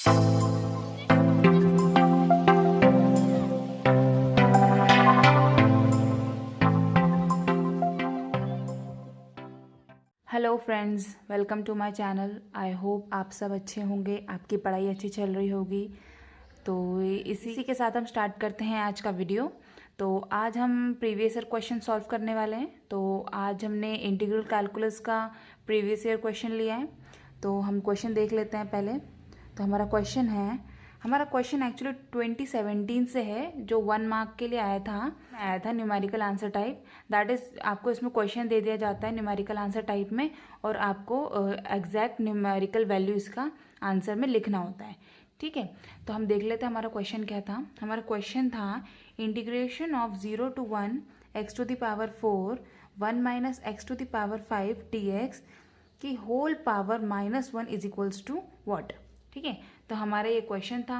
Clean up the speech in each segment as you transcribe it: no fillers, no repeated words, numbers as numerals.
Hello friends, welcome to my channel. I hope आप सब अच्छे होंगे, आपकी पढ़ाई अच्छी चल रही होगी। तो इसी के साथ हम स्टार्ट करते हैं आज का वीडियो। तो आज हम प्रीवियस ईयर क्वेश्चन सॉल्व करने वाले हैं। तो आज हमने इंटीग्रल कैलकुलस का प्रीवियस ईयर क्वेश्चन लिया है। तो हम क्वेश्चन देख लेते हैं पहले। तो हमारा क्वेश्चन एक्चुअली 2017 से है, जो 1 मार्क के लिए आया था numerical answer type. That is, आपको इसमें क्वेश्चन दे दिया जाता है न्यूमेरिकल आंसर टाइप में, और आपको एग्जैक्ट न्यूमेरिकल वैल्यू इसका आंसर में लिखना होता है। ठीक है, तो हम देख लेते हैं हमारा क्वेश्चन क्या था। हमारा क्वेश्चन था integration of 0 to 1 x to the power 4 1 minus x to the power 5 dx की whole power -1 is equals to what. ठीक है, तो हमारा ये क्वेश्चन था।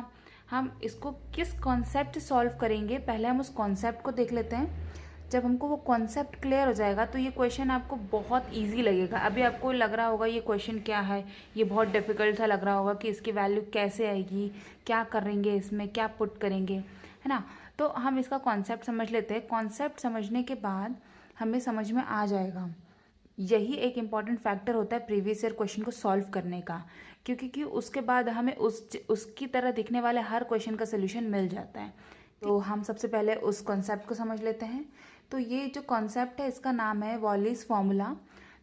हम इसको किस कॉन्सेप्ट सॉल्व करेंगे, पहले हम उस कॉन्सेप्ट को देख लेते हैं। जब हमको वो कॉन्सेप्ट क्लियर हो जाएगा तो ये क्वेश्चन आपको बहुत इजी लगेगा। अभी आपको लग रहा होगा ये क्वेश्चन क्या है, ये बहुत डिफिकल्ट सा लग रहा होगा कि इसकी वैल्यू कैसे आएगी, क्या करेंगे, इसमें क्या पुट करेंगे, है ना। तो हम इसका कॉन्सेप्ट समझ लेते हैं। कॉन्सेप्ट समझने के बाद हमें समझ में आ जाएगा। यही एक इम्पॉर्टेंट फैक्टर होता है प्रीवियस ईयर क्वेश्चन को सॉल्व करने का, क्योंकि उसके बाद हमें उसकी तरह दिखने वाले हर क्वेश्चन का सोल्यूशन मिल जाता है। तो हम सबसे पहले उस कॉन्सेप्ट को समझ लेते हैं। तो ये जो कॉन्सेप्ट है इसका नाम है वॉलीज फॉर्मूला।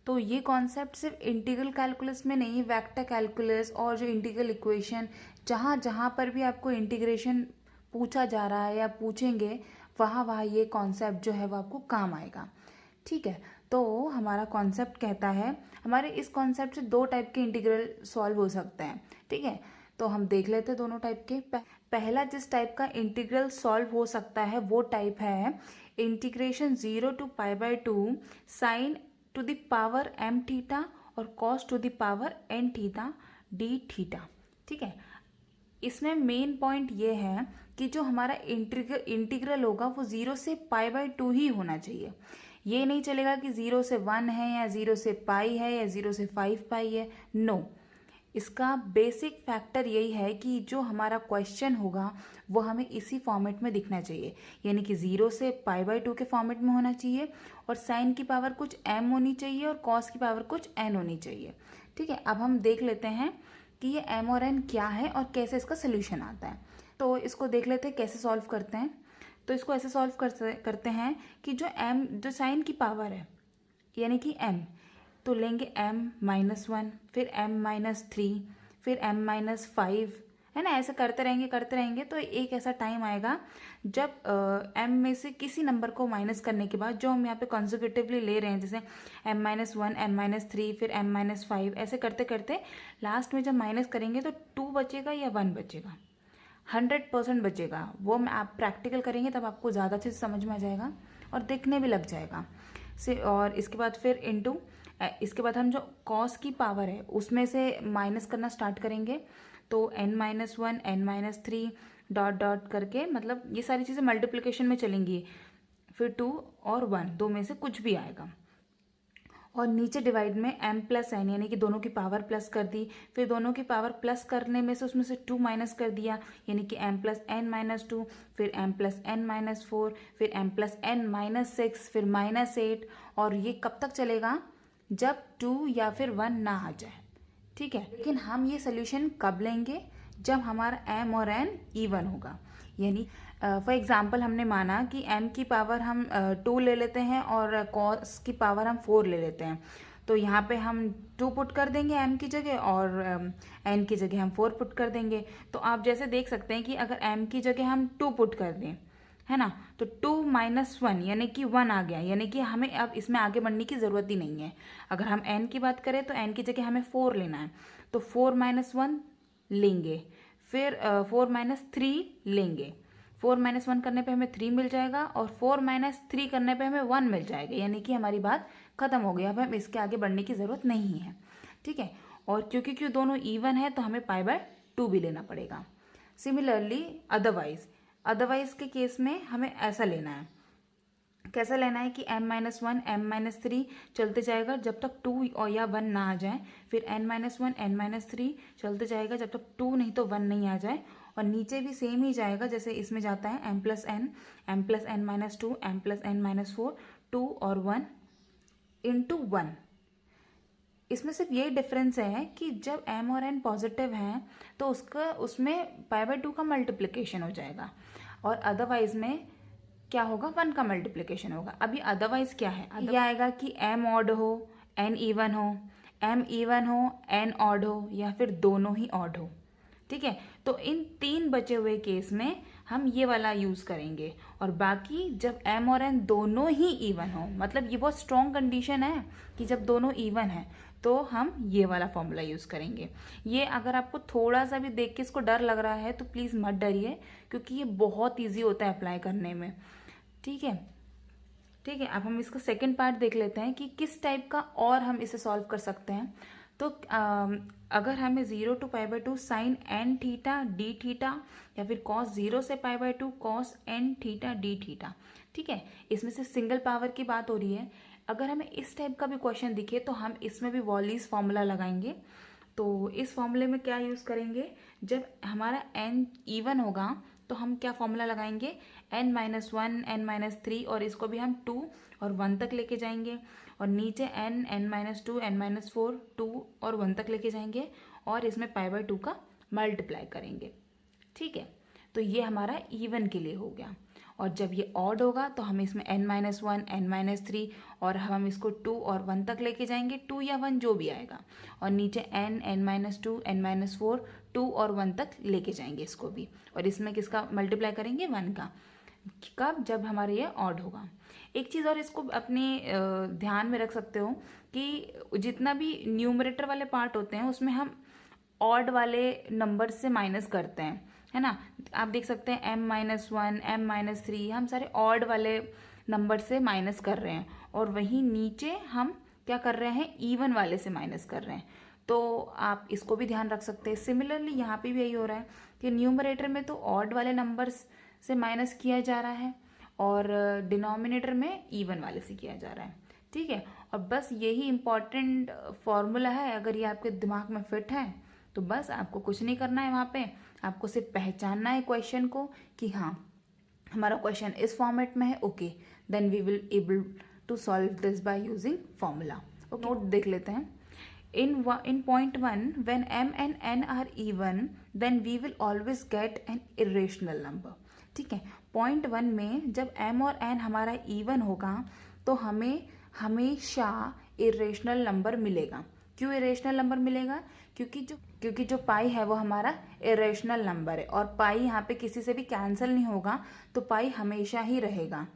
तो ये कॉन्सेप्ट सिर्फ इंटीग्रल कैलकुलस में नहीं, वेक्टर कैलकुलस और जो इंटीग्रल इक्वेशन, जहाँ जहाँ पर भी आपको इंटीग्रेशन पूछा जा रहा है या पूछेंगे, वहाँ वहाँ ये कॉन्सेप्ट जो है वो आपको काम आएगा। ठीक है, तो हमारा कॉन्सेप्ट कहता है, हमारे इस कॉन्सेप्ट से 2 टाइप के इंटीग्रल सॉल्व हो सकते हैं। ठीक है, तो हम देख लेते हैं दोनों टाइप के। पहला जिस टाइप का इंटीग्रल सॉल्व हो सकता है वो टाइप है integration 0 to π/2 sine to the power m theta और cos to the power n theta d theta. ठीक है, इसमें मेन पॉइंट ये है कि जो हमारा इंटीग्रल होगा वो 0 से π/2 ही होना चाहिए। ये नहीं चलेगा कि 0 से 1 है या 0 से पाई है या 0 से 5 पाई है। नो, इसका बेसिक फैक्टर यही है कि जो हमारा क्वेश्चन होगा वो हमें इसी फॉर्मेट में दिखना चाहिए, यानी कि 0 से π/2 के फॉर्मेट में होना चाहिए, और साइन की पावर कुछ m होनी चाहिए और कॉस की पावर कुछ n होनी चाहिए। ठीक है, अब हम देख लेते हैं कि ये m और n क्या है और कैसे इसका सोल्यूशन आता है। तो इसको देख लेते हैं कैसे सॉल्व करते हैं। तो इसको ऐसे सॉल्व करते हैं कि जो साइन की पावर है यानी कि m, तो लेंगे m-1, फिर m-3, फिर m-5, है ना। ऐसे करते रहेंगे तो एक ऐसा टाइम आएगा जब m में से किसी नंबर को माइनस करने के बाद, जो हम यहाँ पे कॉन्जिक्यूटिवली ले रहे हैं, जैसे m-1, m-3, फिर m-5, ऐसे करते करते लास्ट में जब माइनस करेंगे तो 2 बचेगा या 1 बचेगा, 100% बचेगा। वो मैं आप प्रैक्टिकल करेंगे तब आपको ज़्यादा अच्छे से समझ में आ जाएगा और देखने भी लग जाएगा से। और इसके बाद फिर इनटू, इसके बाद हम जो कॉस की पावर है उसमें से माइनस करना स्टार्ट करेंगे। तो n-1, n-3 डॉट डॉट करके, मतलब ये सारी चीज़ें मल्टीप्लिकेशन में चलेंगी। फिर 2 और 1, 2 में से कुछ भी आएगा। और नीचे डिवाइड में m+n, यानी कि दोनों की पावर प्लस कर दी। फिर दोनों की पावर प्लस करने में से उसमें से 2 माइनस कर दिया, यानी कि m+n-2, फिर m+n-4, फिर m+n-6, फिर -8। और ये कब तक चलेगा, जब 2 या फिर 1 ना आ जाए। ठीक है, लेकिन हम ये सोल्यूशन कब लेंगे, जब हमारा m और n इवन होगा। यानी फॉर एग्जाम्पल हमने माना कि m की पावर हम 2 ले लेते हैं और cos की पावर हम 4 ले लेते हैं। तो यहाँ पे हम 2 पुट कर देंगे m की जगह और n की जगह हम 4 पुट कर देंगे। तो आप जैसे देख सकते हैं कि अगर m की जगह हम 2 पुट कर दें, है ना, तो 2 - 1 यानी कि 1 आ गया, यानी कि हमें अब इसमें आगे बढ़ने की ज़रूरत ही नहीं है। अगर हम n की बात करें तो n की जगह हमें 4 लेना है, तो 4 - 1 लेंगे, फिर 4 - 3 लेंगे। 4 - 1 करने पे हमें 3 मिल जाएगा और 4 - 3 करने पे हमें 1 मिल जाएगा, यानी कि हमारी बात खत्म हो गई। अब हम इसके आगे बढ़ने की ज़रूरत नहीं है। ठीक है, और क्योंकि दोनों इवन है तो हमें π/2 भी लेना पड़ेगा। सिमिलरली अदरवाइज के केस में हमें ऐसा लेना है कैसा लेना है कि m-1 m-3 चलते जाएगा जब तक 2 और या 1 ना आ जाए, फिर n-1 n-3 चलते जाएगा जब तक 2 नहीं तो 1 नहीं आ जाए, और नीचे भी सेम ही जाएगा जैसे इसमें जाता है m+n m+n-2 m+n-4 2 और 1 इंटू 1। इसमें सिर्फ यही डिफरेंस है कि जब m और n पॉजिटिव हैं तो उसमें π/2 का मल्टीप्लिकेशन हो जाएगा, और अदरवाइज में क्या होगा, 1 का मल्टीप्लिकेशन होगा। अभी अदरवाइज क्या है, ये आएगा कि m ऑड हो n इवन हो, m इवन हो n ऑड हो, या फिर दोनों ही ऑड हो। ठीक है, तो इन 3 बचे हुए केस में हम ये वाला यूज़ करेंगे, और बाकी जब m और n दोनों ही इवन हो, मतलब ये बहुत स्ट्रॉन्ग कंडीशन है कि जब दोनों इवन है तो हम ये वाला फॉर्मूला यूज़ करेंगे। ये अगर आपको थोड़ा सा भी देख के इसको डर लग रहा है तो प्लीज़ मत डरिए, क्योंकि ये बहुत ईजी होता है अप्लाई करने में। ठीक है, ठीक है। अब हम इसका सेकंड पार्ट देख लेते हैं कि किस टाइप का और हम इसे सॉल्व कर सकते हैं। तो अगर हमें 0 to π/2 sine n theta d theta, या फिर cos 0 से π/2 cos n theta d theta, ठीक है, इसमें से सिंगल पावर की बात हो रही है। अगर हमें इस टाइप का भी क्वेश्चन दिखे तो हम इसमें भी वॉलीज फॉर्मूला लगाएंगे। तो इस फॉर्मूले में क्या यूज़ करेंगे, जब हमारा n इवन होगा तो हम क्या फॉर्मूला लगाएंगे, n-1 n-3, और इसको भी हम 2 और 1 तक लेके जाएंगे, और नीचे n n-2 n-4 2 और 1 तक लेके जाएंगे, और इसमें π/2 का मल्टीप्लाई करेंगे। ठीक है, तो ये हमारा इवन के लिए हो गया। और जब ये ऑड होगा तो हम इसमें n-1 n-3 और हम इसको 2 और 1 तक लेके जाएंगे, 2 या 1 जो भी आएगा, और नीचे n n-2 n-4 2 और 1 तक लेके जाएंगे इसको भी, और इसमें किसका मल्टीप्लाई करेंगे, 1 का। कब, जब हमारे ये ऑड होगा। एक चीज़ और इसको अपने ध्यान में रख सकते हो कि जितना भी न्यूमरेटर वाले पार्ट होते हैं उसमें हम ऑड वाले नंबर से माइनस करते हैं, है ना। आप देख सकते हैं m-1 m-3 हम सारे ऑड वाले नंबर से माइनस कर रहे हैं, और वहीं नीचे हम क्या कर रहे हैं, इवन वाले से माइनस कर रहे हैं। तो आप इसको भी ध्यान रख सकते हैं। सिमिलरली यहाँ पे भी यही हो रहा है कि न्यूमरेटर में तो ऑड वाले नंबर्स से माइनस किया जा रहा है, और डिनोमिनेटर में इवन वाले से किया जा रहा है। ठीक है, और बस यही इम्पॉर्टेंट फॉर्मूला है। अगर ये आपके दिमाग में फिट है तो बस आपको कुछ नहीं करना है, वहाँ पे आपको सिर्फ पहचानना है क्वेश्चन को कि हाँ हमारा क्वेश्चन इस फॉर्मेट में है। Okay, then we will able to solve this by using formula. Okay, note देख लेते हैं। In point 1, when m and n are even, then we will always get an irrational number. ठीक है, point 1 में जब m और n हमारा even होगा तो हमें हमेशा इरेशनल नंबर मिलेगा। क्यों इरेशनल नंबर मिलेगा, क्योंकि जो पाई है वो हमारा इरेशनल नंबर है, और पाई यहाँ पे किसी से भी कैंसिल नहीं होगा, तो पाई हमेशा ही रहेगा।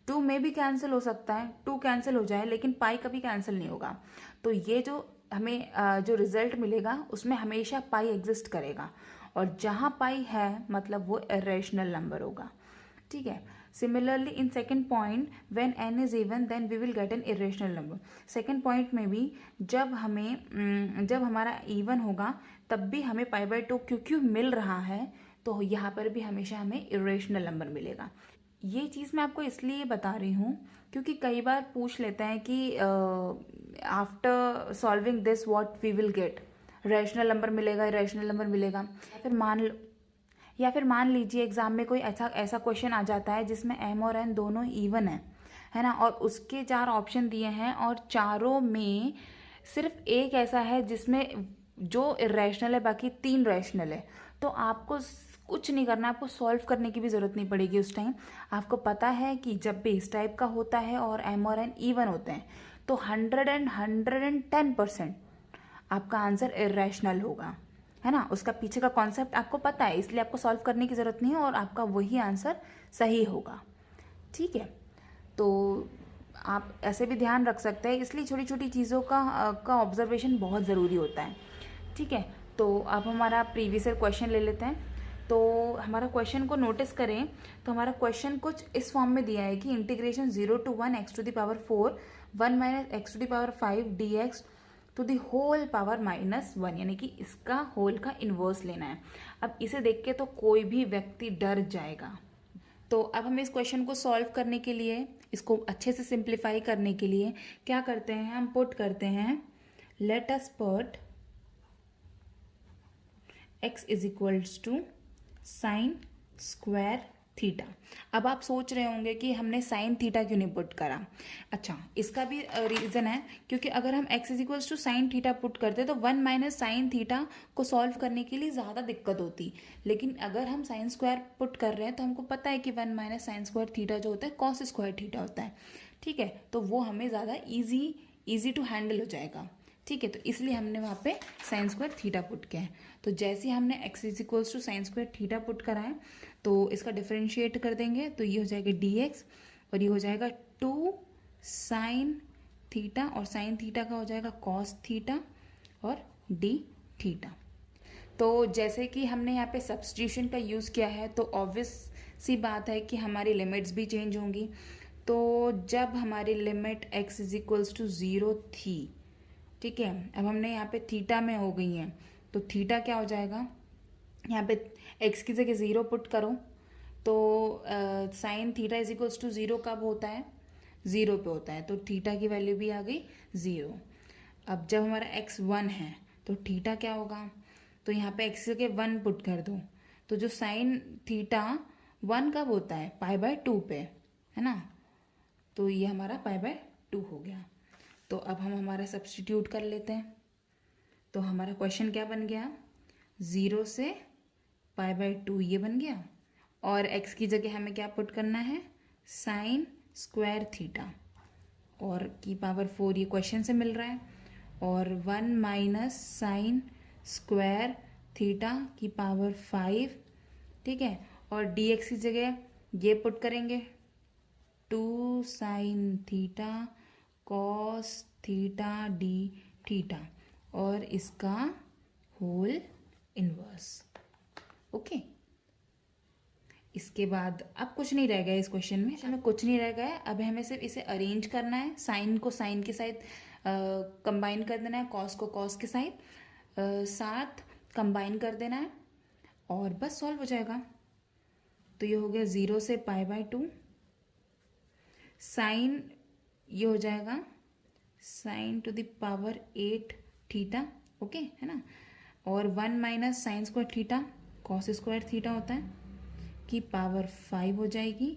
2 में भी कैंसिल हो सकता है, 2 कैंसिल हो जाए, लेकिन पाई कभी कैंसिल नहीं होगा। तो ये जो हमें जो रिजल्ट मिलेगा उसमें हमेशा पाई एग्जिस्ट करेगा, और जहाँ पाई है मतलब वो इरेशनल नंबर होगा। ठीक है, similarly in second point, when n is even then we will get an irrational number. Second point में भी जब हमारा इवन होगा तब भी हमें π/2 क्योंकि मिल रहा है, तो यहाँ पर भी हमेशा हमें इरेशनल नंबर मिलेगा। ये चीज़ मैं आपको इसलिए बता रही हूँ क्योंकि कई बार पूछ लेते हैं कि after solving this what we will get, rational number मिलेगा, इरेशनल नंबर मिलेगा। या फिर मान लीजिए एग्जाम में कोई ऐसा क्वेश्चन आ जाता है जिसमें m और n दोनों इवन है ना, और उसके 4 ऑप्शन दिए हैं और चारों में सिर्फ एक ऐसा है जिसमें जो इरेशनल है, बाकी 3 रैशनल है। तो आपको कुछ नहीं करना, आपको सॉल्व करने की भी ज़रूरत नहीं पड़ेगी उस टाइम। आपको पता है कि जब भी इस टाइप का होता है और m और n इवन होते हैं तो 110% आपका आंसर इरेशनल होगा, है ना। उसका पीछे का कॉन्सेप्ट आपको पता है, इसलिए आपको सॉल्व करने की ज़रूरत नहीं है, और आपका वही आंसर सही होगा। ठीक है, तो आप ऐसे भी ध्यान रख सकते हैं, इसलिए छोटी छोटी चीज़ों का ऑब्जर्वेशन बहुत ज़रूरी होता है। ठीक है, तो अब हमारा प्रीवियस क्वेश्चन ले लेते हैं। तो हमारा क्वेश्चन को नोटिस करें तो हमारा क्वेश्चन कुछ इस फॉर्म में दिया है कि integration 0 to 1 x⁴ 1 - x⁵ dx to the whole power -1, यानी कि इसका होल का इन्वर्स लेना है। अब इसे देख के तो कोई भी व्यक्ति डर जाएगा, तो अब हमें इस क्वेश्चन को सॉल्व करने के लिए, इसको अच्छे से सिंप्लीफाई करने के लिए क्या करते हैं, हम पुट करते हैं let us put x is equals to sine square theta. अब आप सोच रहे होंगे कि हमने साइन थीटा क्यों नहीं पुट करा। अच्छा, इसका भी रीज़न है, क्योंकि अगर हम x is equals to sine theta put करते तो 1 माइनस साइन थीटा को सॉल्व करने के लिए ज़्यादा दिक्कत होती। लेकिन अगर हम साइन स्क्वायर पुट कर रहे हैं तो हमको पता है कि 1 माइनस साइन स्क्वायर थीटा जो होता है कॉस स्क्वायर थीटा होता है। ठीक है, तो वो हमें ज़्यादा ईजी टू हैंडल हो जाएगा। ठीक है, तो इसलिए हमने वहाँ पे साइन स्क्वायर थीटा पुट किया है। तो जैसे ही हमने x is equals to sine square theta put करा है तो इसका डिफरेंशिएट कर देंगे, तो ये हो जाएगा dx और ये हो जाएगा 2 साइन थीटा, और साइन थीटा का हो जाएगा कॉस थीटा और d थीटा। तो जैसे कि हमने यहाँ पे सब्स्टिट्यूशन का यूज़ किया है तो ऑब्वियस सी बात है कि हमारी लिमिट्स भी चेंज होंगी। तो जब हमारी limit x is equals to 0 थी, ठीक है, अब हमने यहाँ पे थीटा में हो गई हैं, तो थीटा क्या हो जाएगा, यहाँ पे x की जगह 0 पुट करो तो sine theta is equals to 0 कब होता है, 0 पे होता है, तो थीटा की वैल्यू भी आ गई 0। अब जब हमारा x 1 है तो थीटा क्या होगा, तो यहाँ पे x की जगह 1 पुट कर दो, तो जो साइन थीटा 1 कब होता है, π/2 पे, है ना, तो ये हमारा π/2 हो गया। तो अब हम हमारा सब्स्टिट्यूट कर लेते हैं। तो हमारा क्वेश्चन क्या बन गया, 0 से π/2 ये बन गया, और x की जगह हमें क्या पुट करना है, साइन स्क्वायर थीटा, और की पावर 4 ये क्वेश्चन से मिल रहा है, और 1 माइनस साइन स्क्वायर थीटा की पावर 5, ठीक है, और dx की जगह ये पुट करेंगे 2 sine theta cos theta d theta, और इसका होल इनवर्स। ओके, इसके बाद अब कुछ नहीं रह गया इस क्वेश्चन में, हमें कुछ नहीं रह गया। अब हमें सिर्फ इसे अरेंज करना है, साइन को साइन के साथ कंबाइन कर देना है, कॉस को कॉस के साथ कंबाइन कर देना है, और बस सॉल्व हो जाएगा। तो ये हो गया 0 से π/2, साइन ये हो जाएगा sign to the power 8 theta, okay, है ना, और 1 minus sign square theta cos square theta होता है की पावर 5 हो जाएगी,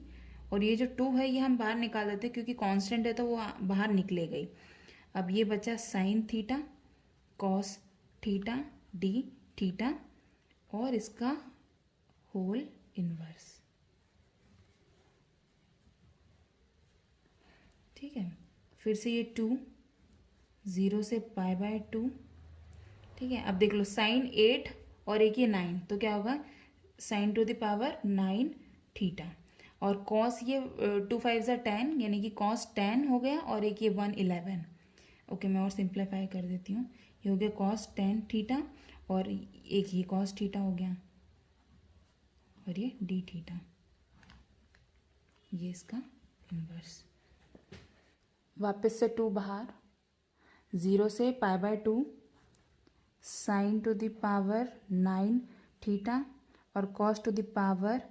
और ये जो 2 है ये हम बाहर निकाल देते हैं क्योंकि कांस्टेंट है तो वो बाहर निकले गई। अब ये बचा sine theta cos theta d theta, और इसका होल इनवर्स। ठीक है, फिर से ये 2, 0 से π/2, ठीक है। अब देख लो साइन 8 और एक ये 9, तो क्या होगा, sign to the power 9 theta, और कॉस ये 2 5 ज़ा 10, यानी कि कॉस 10 हो गया, और एक ये 1 11। ओके, मैं और सिंप्लीफाई कर देती हूँ, ये हो गया कॉस 10 थीटा, और एक ये कॉस थीटा हो गया, और ये d थीटा, ये इसका इन्वर्स। वापस से 2 बाहर, 0 से π/2 sine to the power 9 theta और cos to the power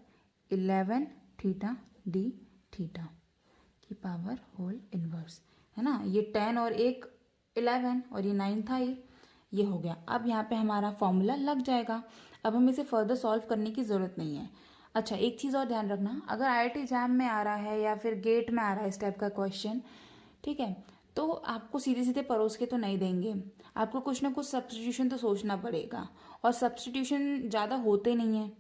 11 theta d theta की पावर होल इनवर्स, है ना। ये 10 और एक 11 और ये 9 था, ये हो गया। अब यहाँ पे हमारा फॉर्मूला लग जाएगा। अब हमें इसे फर्दर सॉल्व करने की ज़रूरत नहीं है। अच्छा, एक चीज़ और ध्यान रखना, अगर IIT एग्जाम में आ रहा है या फिर गेट में आ रहा है इस टाइप का क्वेश्चन, ठीक है, तो आपको सीधे सीधे परोस के तो नहीं देंगे, आपको कुछ ना कुछ सब्स्टिट्यूशन तो सोचना पड़ेगा, और सब्स्टिट्यूशन ज़्यादा होते नहीं हैं,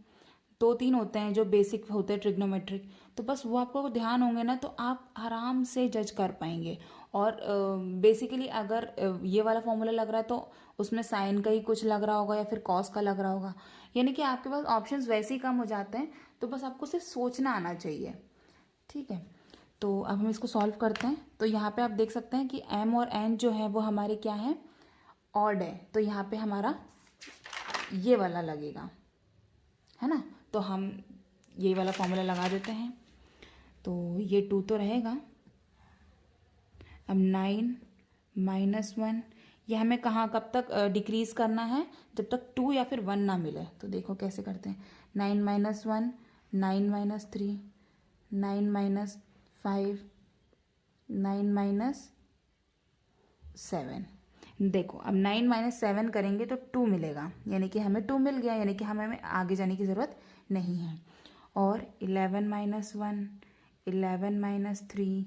2-3 होते हैं जो बेसिक होते हैं ट्रिग्नोमेट्रिक, तो बस वो आपको ध्यान होंगे ना तो आप आराम से जज कर पाएंगे। और बेसिकली अगर ये वाला फॉर्मूला लग रहा है तो उसमें साइन का ही कुछ लग रहा होगा या फिर कॉस का लग रहा होगा, यानी कि आपके पास ऑप्शंस वैसे ही कम हो जाते हैं, तो बस आपको सिर्फ सोचना आना चाहिए। ठीक है, तो अब हम इसको सॉल्व करते हैं। तो यहाँ पे आप देख सकते हैं कि m और n जो है वो हमारे क्या है, ऑड है, तो यहाँ पे हमारा ये वाला लगेगा, है ना। तो हम ये वाला फॉर्मूला लगा देते हैं, तो ये 2 तो रहेगा। अब 9 माइनस 1, ये हमें कहाँ कब तक डिक्रीज़ करना है, जब तक 2 या फिर 1 ना मिले। तो देखो कैसे करते हैं, 9 माइनस 1 9 माइनस 3 9 माइनस 5, 9 माइनस 7। देखो अब 9 माइनस 7 करेंगे तो 2 मिलेगा, यानी कि हमें 2 मिल गया, यानी कि हमें आगे जाने की ज़रूरत नहीं है। और 11 माइनस 1, 11 माइनस 3,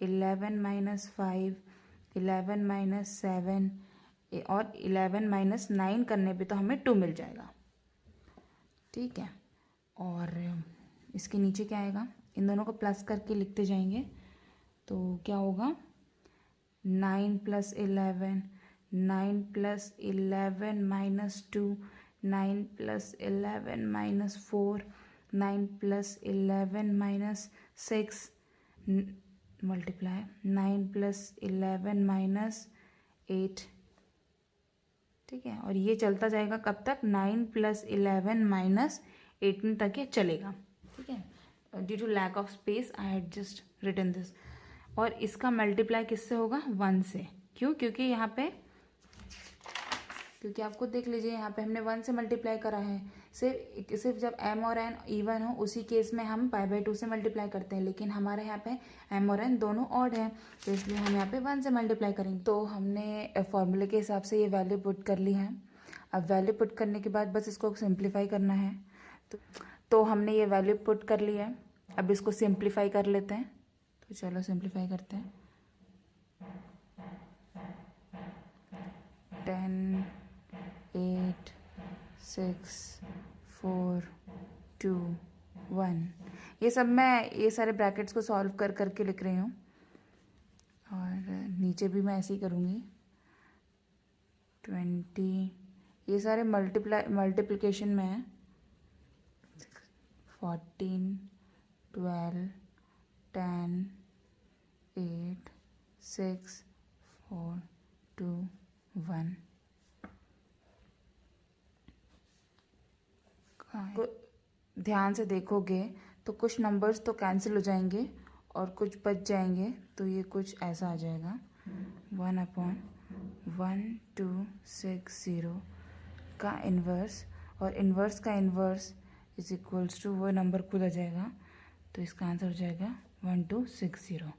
11 माइनस 5, 11 माइनस 7 और 11 माइनस 9 करने पे तो हमें 2 मिल जाएगा। ठीक है, और इसके नीचे क्या आएगा, इन दोनों को प्लस करके लिखते जाएंगे तो क्या होगा, 9 plus 11, 9 plus 11 minus 2, 9 plus 11 minus 4, 9 plus 11 minus 6 multiply 9 plus 11 minus 8। ठीक है, और ये चलता जाएगा कब तक, 9 प्लस 11 माइनस 18 तक ये चलेगा। ठीक है, due to lack of space I had just written this. और इसका मल्टीप्लाई किससे होगा, 1 से। क्यों, क्योंकि यहाँ पे, क्योंकि आप खुद देख लीजिए यहाँ पे हमने 1 से मल्टीप्लाई करा है। सिर्फ जब m और n इवन हो उसी केस में हम π/2 से मल्टीप्लाई करते हैं, लेकिन हमारे यहाँ पे m और n दोनों ऑड है, तो इसलिए हम यहाँ पे 1 से मल्टीप्लाई करेंगे। तो हमने फॉर्मूले के हिसाब से ये वैल्यू पुट कर ली है। अब वैल्यू पुट करने के बाद बस इसको सिंप्लीफाई करना है। तो हमने ये वैल्यू पुट कर ली है, अब इसको सिंप्लीफाई कर लेते हैं। तो चलो सिंप्लीफाई करते हैं। 10, 8, 6, 4, 2, 1। ये सब मैं ये सारे ब्रैकेट्स को सॉल्व कर करके लिख रही हूँ, और नीचे भी मैं ऐसे ही करूँगी। 20, ये सारे मल्टीप्लिकेशन में है। 14, 12, 10, 8, 6, 4, 2, 1। ध्यान से देखोगे तो कुछ नंबर्स तो कैंसिल हो जाएंगे और कुछ बच जाएंगे, तो ये कुछ ऐसा आ जाएगा 1/1260 का इन्वर्स, और इन्वर्स का इन्वर्स इज इक्वल्स टू वो नंबर खुद आ जाएगा, तो इसका आंसर हो जाएगा 1260।